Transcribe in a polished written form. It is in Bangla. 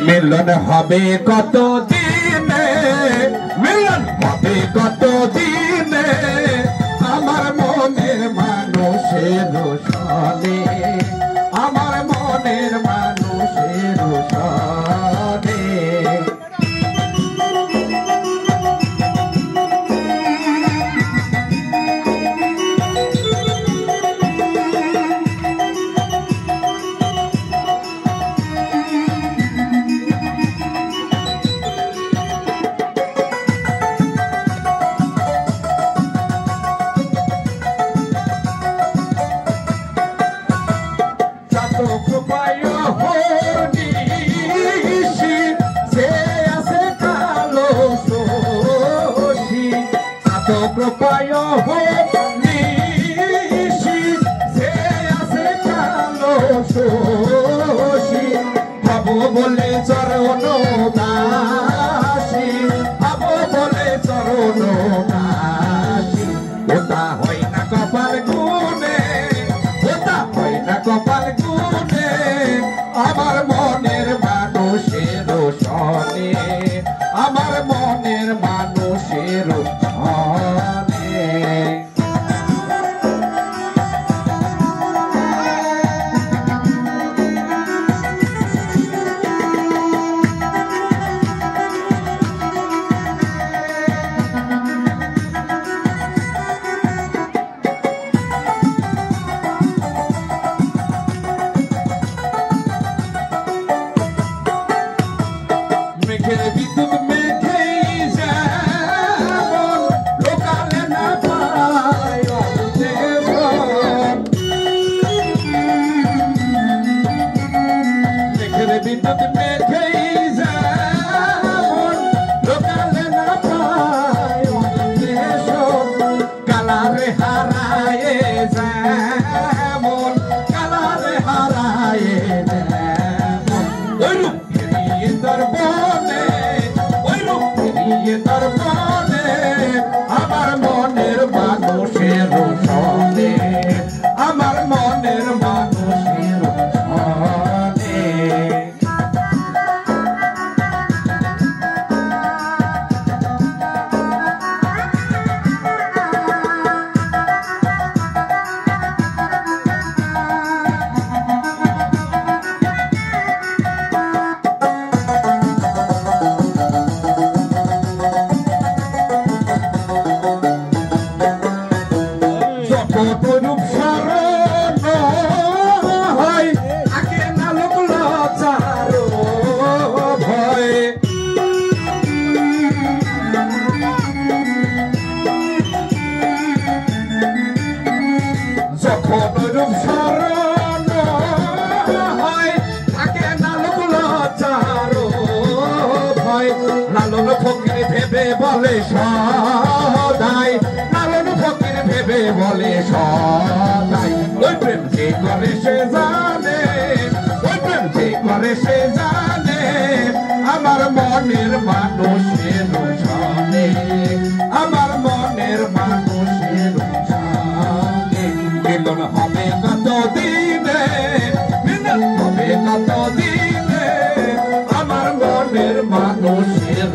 মিলন হবে কত দিনে, মিলন হবে কত দিনে, আমার মনের মানুষের সনে, আমার মনের মানুষের সনে। বলে চরণ দাসী, ভাবো বলে চরণ দাসী, ওটা হয় না কপাল গুনে, ওটা হয় না কপাল গুনে, আমার মনের মানুষের সনে, আমার মনের মানুষের সনে। বিদ্যুৎ মেঘেই যেমন লোকালে না পায় মেঘের বিদ্যুৎ মেঘেই যেমন লোকালে না পায় কালারে হারায় যেমন, কালারে হারায় যেমন, ওই রূপ ফিরিয়ে তোর বনে, ওই রূপ ফিরিয়ে তোর বনে, আমার মনের মানুষের সনে, আমার মনের মানুষের সনে। রূপ শরণ হয় আগে না লোক লজ্জার ভয়, যখন রূপ শরণ হয় আগে না লোক লজ্জার ভয়, লালন ফকির ভেবে বলে সদাই, লালন ফকির ভেবে বলে সদাই, ওই প্রেম যে করে সে জানে, ওই প্রেম যে করে সে জানে, আমার মনের মানুষের সনে, আমার মনের মানুষের সনে। মিলন হবে কত দিনে, মিলন হবে কত দিনে, আমার মনের মানুষের